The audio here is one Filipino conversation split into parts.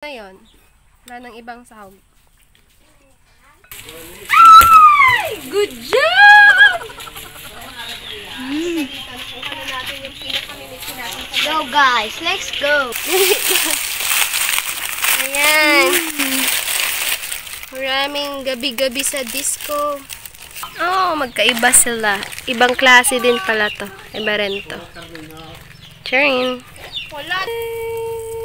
Ngayon, wala nang ibang sahog. Good job! Go guys, let's go! Ayan. Maraming gabi-gabi sa disco. Oh, magkaiba sila. Ibang klase din pala to. Iba rin to. Charin.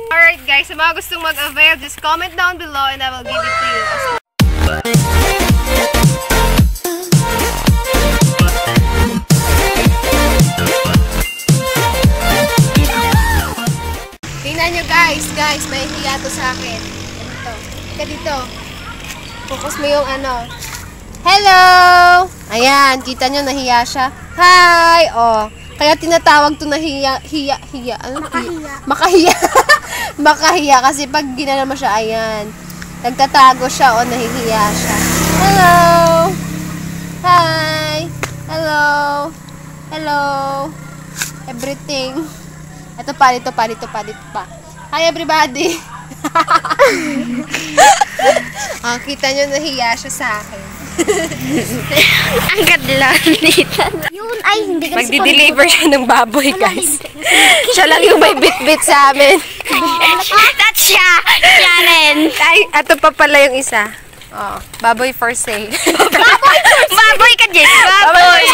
Alright guys, sa mga gustong mag-avail, just comment down below and I will give it to you. Tingnan nyo guys, may hiya to sa akin. Ito. Ika dito. Focus mo yung ano. Hello! Ayan, kita nyo, nahiya siya. Hi! Oh, kaya tinatawag to na hiya. Ano? Makahiya. Makahiya kasi pag ginana mo siya, ayan. Nagtatago siya o nahihiya siya. Hello! Hi! Hello! Hello! Everything. Ito pa. Hi everybody! Kita nyo, nahiya siya sa akin. Ang kadlan dito. Yun ay hindi ka Magdi-deliver siya ng baboy, guys. Siya lang yung may bit-bit sa amin. That's siya! Siya rin! Ay, ito pa pala yung isa. Oh, baboy for sale. Baboy ka, Jess! Baboy!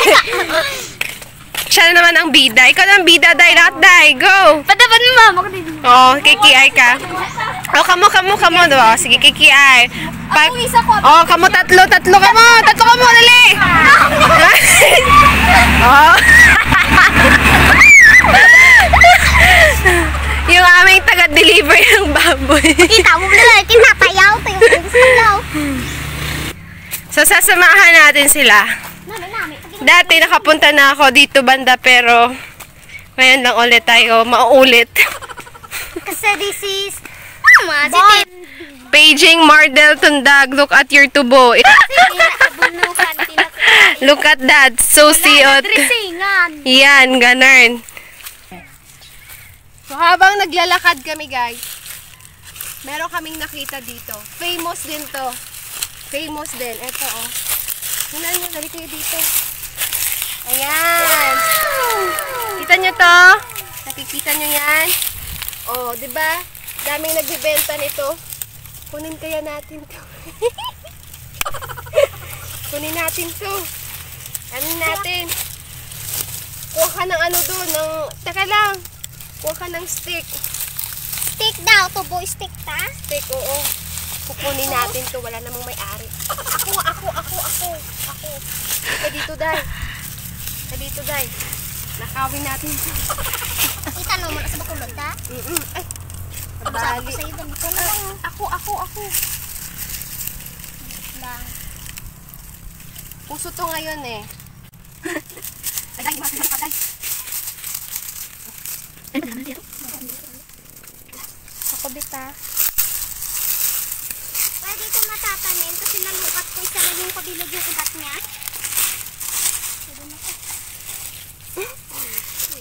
Siya na naman ang bida. Ikaw na ang bida, Day. Day, go! Patapan mo, mama ko dito. Oh, kikiay ka. Oh, kamo. Diba? Sige, kikiay. Pag... Oh, kamo tatlo kamo. Tatlo kamo, dali! Oh. Yung aming taga-deliver ng baboy. Kita mo na, tinatayaw to yung salaw. So, sasamahan natin sila. Dati nakapunta na ako dito banda pero ngayon lang ulit tayo mauulit. Kasi this is Paging Mardel Tundag, look at your tubo. Look at that, so siot. Yan, ganun. So habang naglalakad kami guys, meron kaming nakita dito. Famous din to. Famous din. Ito oh. Tingnan nyo, dali kayo dito. Ayan. Kita nyo to? Nakikita nyo yan? Oh, diba? Daming nagbibenta nito. Kunin kaya natin to. Kunin natin to. Ano natin? Kuha ka ng ano doon. Teka lang. Kuha ka ng stick. stick daw, tubo stick ta? Stick, oo. Kukunin natin to. Wala namang may-ari. Ako. Dito, Day. Nakawin natin to. Itanong mo na sa bakulod ta? Ay. Pag-usap ko sa'yo ganito na lang. Ako. Lang. Puso to ngayon eh. Aday, masasaday. Ako bita. Pwede ito matatanim kasi nalukat ko isa lang yung kabilog yung ugat niya.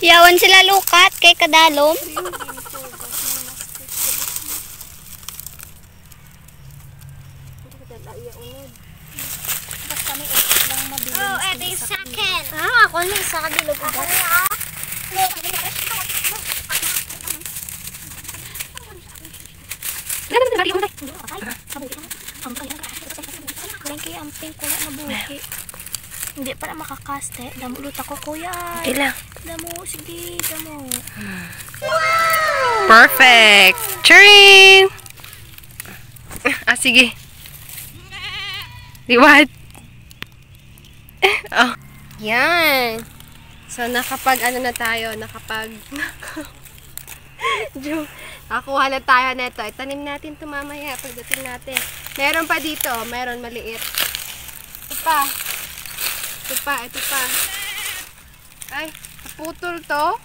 Yawan sila lukat kay kadalom. Oh, eto yung second. Ako na isa kabilog ugat. Kaya amping ko na buhi. Hindi para makakaste. Damulut ako, kuya. Okay lang. Damo. Perfect! Charing! Sige. Liwat. Oh. Yan. So, nakapag nakakuha na tayo neto. Itanim natin ito mamaya pagdating natin. Meron pa dito. Meron maliit. Ito pa. Ay, naputol to.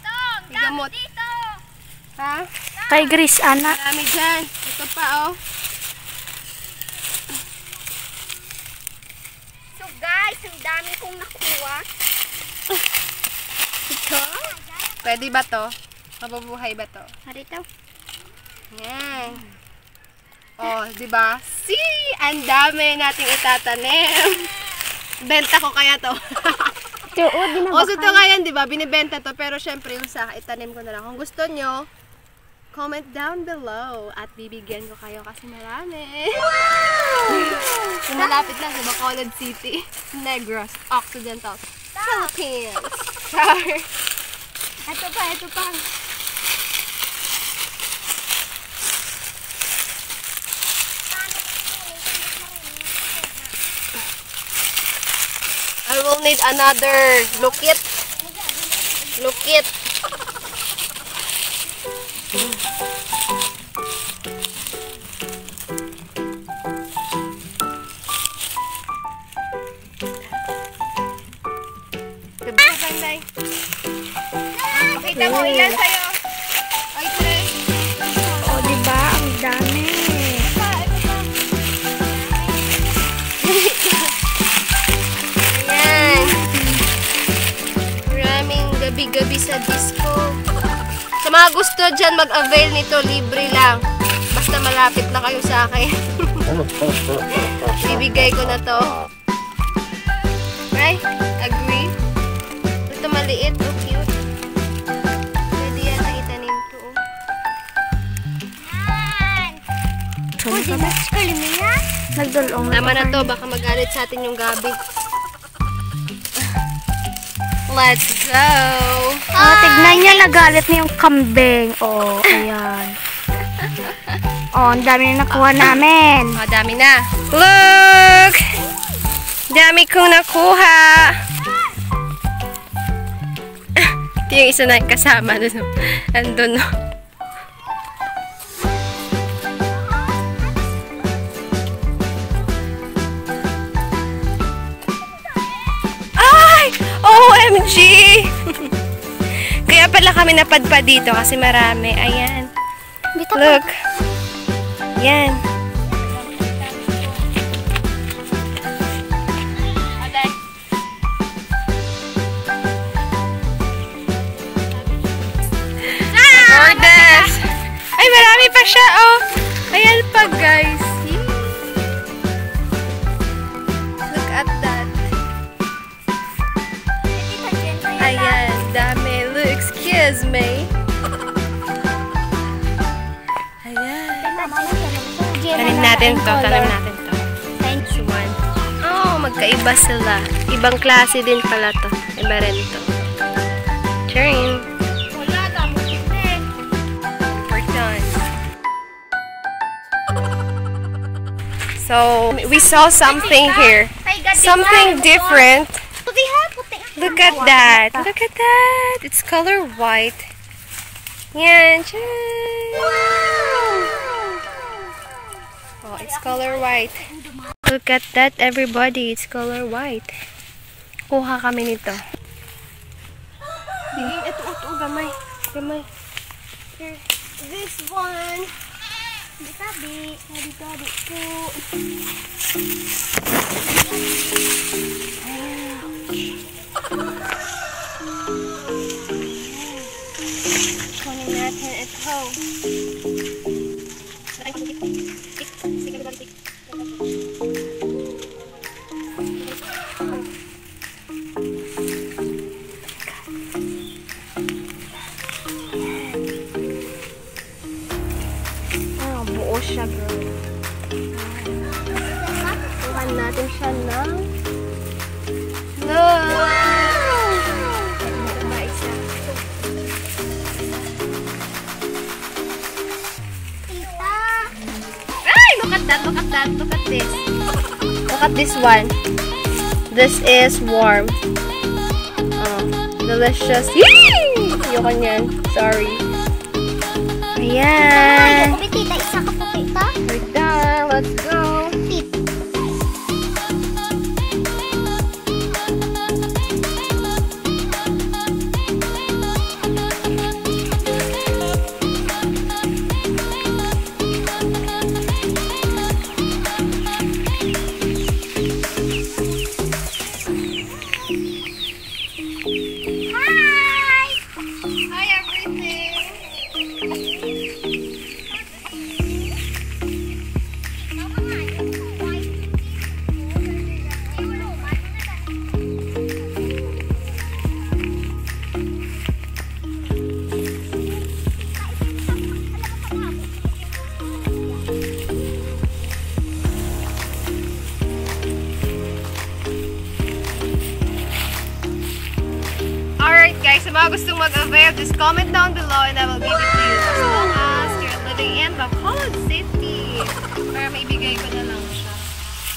Gamot. Ha? Kay Grace, anak. Marami dyan. Ito pa, oh. So guys, ang dami kong nakuha. Ito? Pwede ba to? Mabubuhay ba to? Harito. Yan. Oh, di ba? See, ang dami nating itatanim. Benta ko kaya to. O, so ito ngayon, di ba? Binibenta to. Pero syempre, yung sa itanim ko na lang. Kung gusto nyo, comment down below at bibigyan ko kayo kasi marami. Wow! Malapit lang sa Bacolod City, Negros, Occidental, Philippines. Char! Ito pa. I will need another lukit. Banday. Pakita mo ilan sa'yo. Ay, tres. O, diba? Ang dami. Ayan. Maraming gabi-gabi sa disco. Sa mga gusto dyan, mag-avail nito. Libre lang. Basta malapit na kayo sa akin. Bibigay ko na to. Right? Agree? Ito maliit. Oh, cute. Pwede yan na itanim to. Pwede na siya Nagdulong. Tama na to. Baka magalit sa atin yung gabi. Let's go! Oh, tignan niya, nagalit na yung kambing. Oh, ayan. Oh, ang dami na nakuha namin. Oh, dami na. Look! Dami kong nakuha. Ito yung isa na kasama dun. Andun, no? Ay! OMG! Kaya pala kami napadpad dito kasi marami. Ayan. Look. Yan. Gorgeous! Ay, marami pa siya, oh! Ayan pa, guys. Look at that. Ayan, dami. Look, excuse me. Tanim natin to. Thanks, one. Oh, magkaiba sila. Ibang klase din pala to. Iba rin to. Turn. We're done. So, we saw something here. Something different. Look at that. Look at that. It's color white. Yan. Oh, it's color white. Look at that, everybody. It's color white. Kuha kami nito. Ito, gamay. Here. This one. Dito po. Kunin natin ito. Buo siya, bro. Tuhan natin siya ng look! Ay! Look at that! Look at this. Look at this one. This is warm. Oh, delicious. Yay! Ayoko niyan. Sorry. Ayan. We're done. Let's go. mga gustong mag-avail, just comment down below and I will give it to you as long as you're living in Bacolod City. Para maibigay ko na lang siya.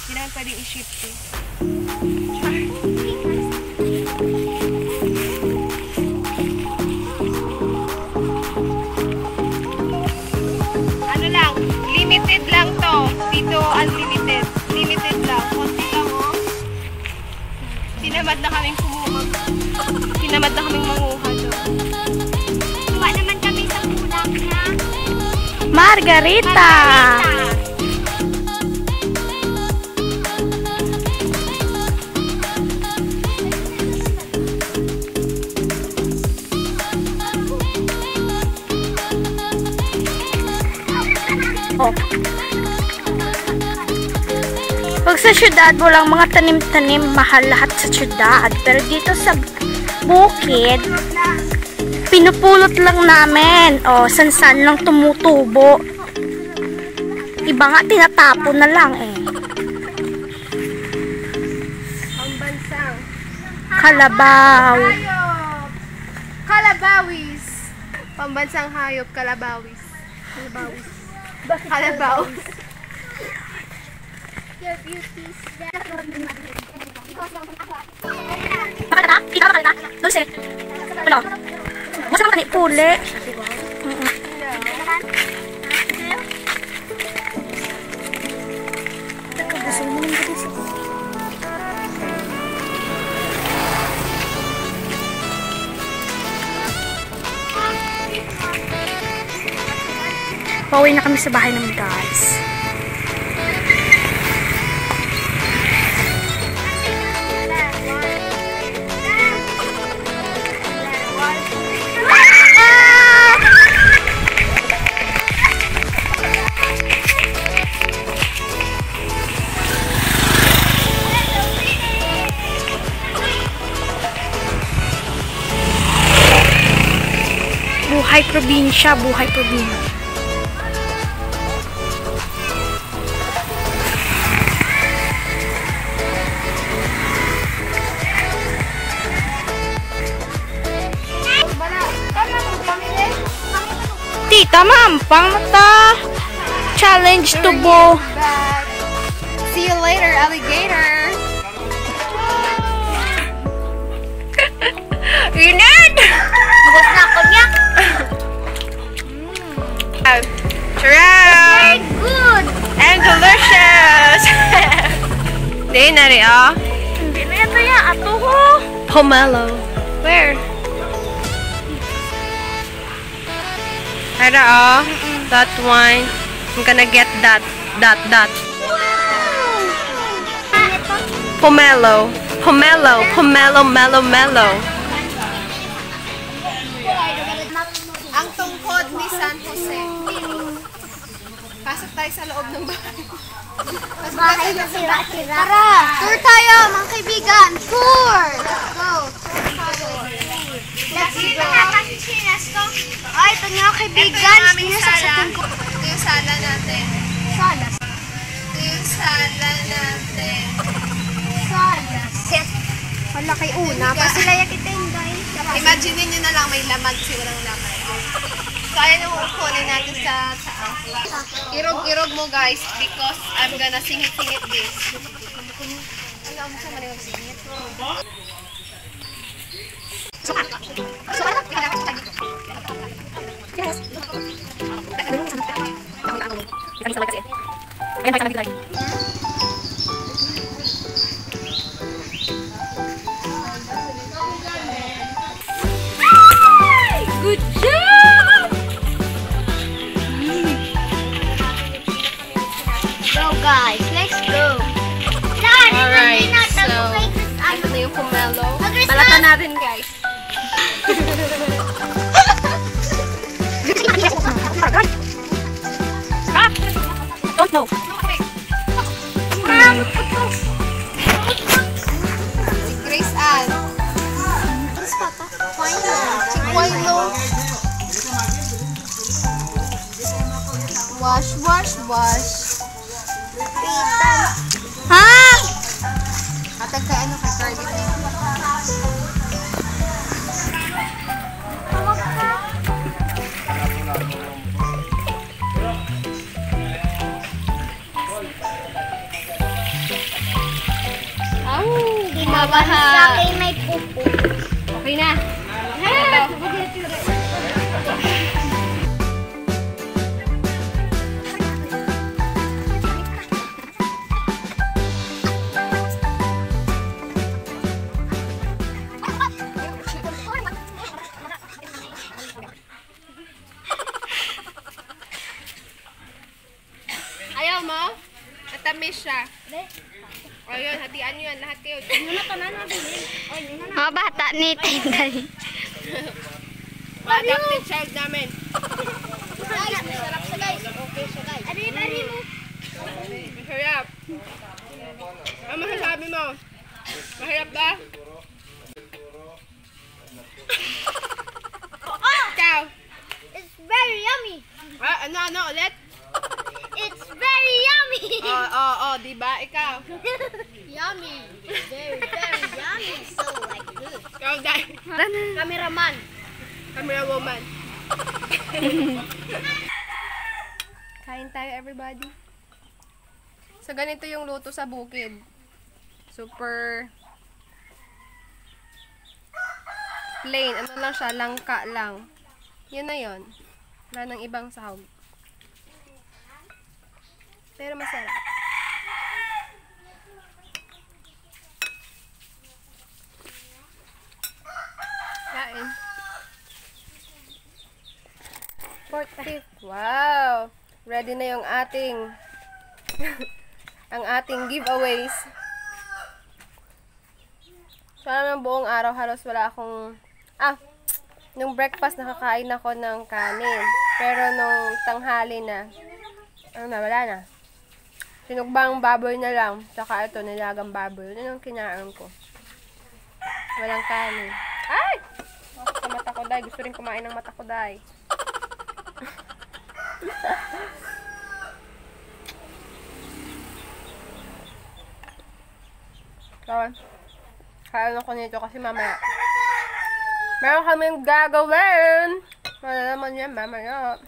Hindi naman pwedeng i-ship to. Ano lang, limited lang to. Dito, unlimited. Limited lang. Konti lang, oh. Tinamad na kaming Tinamad na kaming manguha doon. Tuwa naman kami sa kulang na. Margarita! Oh. Pag sa syudad, walang mga tanim-tanim, mahal lahat sa syudad. Pero dito sa bukid, pinupulot lang namin. O, san-san lang tumutubo. Iba nga, tinatapon na lang eh. Ang bansang Kalabaw. hayop! Kalabawis! Pambansang hayop, kalabawis. Kalabaw. Your beauties. Makata? Kita makata? Dulce. Ano? Masa naman puli. Pauwi na kami sa bahay namin, guys. Buhay probinsya, buhay probinsya. Tita, mampang ta. Challenge to bo. See you later, alligator! Inad! Bukos na ako niya. Charot! Good. And delicious! Hindi na rin, oh. Hindi na ito yan. Ato ko. Pomelo. Where? Ito, oh. That one. I'm gonna get that. Pomelo. Pomelo. Pomelo, mellow, mellow. Ang tungkod ni San Jose. Pasok tayo sa loob ng bahay. Bahay na sira-sira. Tara, tour tayo mga kaibigan. Tour! Let's go. Let's go. Ay, ito nga kaibigan. Ito yung sala natin. Sala. Ito yung sala natin. Sala. Wala kay una. Pasilaya kita yung guys. Imagine nyo na lang may laman kasi walang laman. So, ayan yung kukunin natin sa taas. Irog-irog mo guys because I'm gonna singit-singit this. Ano ang sa mali singit? Good job! Go guys, let's go. Alright, so ito na yung pomelo. Balatan natin guys. Don't know. Grace Ann. Chiquino. Wash, wash, wash. Ha? Atag ka ano ka Cardi B. baha. Sa akin may pupo. Okay na. Ito. Ayaw mo? Matamis siya. Ayun, hatian nyo yan. Lahat kayo. Mga bata ni Tinday. Adopted child namin. Guys, masarap siya guys. Okay siya guys. Ari mo. Masarap. Ano masasabi mo? Mahirap ba? Ikaw? It's very yummy. Ano ulit? It's very yummy. Diba? Ikaw? Yummy. Very, very yummy. So like good. Ikaw, Day. Cameraman. Camera woman. Kain tayo, everybody. So, ganito yung luto sa bukid. Super plain. Ano lang siya? Langka lang. Yun na yun. Wala nang ibang sahog. Pero masarap. Kain. Pork beef. Wow! Ready na yung ating ang ating giveaways. So, ng buong araw halos wala akong nung breakfast nakakain ako ng kanin. Pero nung tanghali na wala na. Sinugbang baboy na lang. Tsaka ito, nilagang baboy. Yun yung kinain ko. Walang kanin. Ay! Sa mata ko, day. Gusto rin kumain ng mata ko, day. So, kain ako nito kasi mamaya meron kaming gagawin. Wala naman yan mamaya.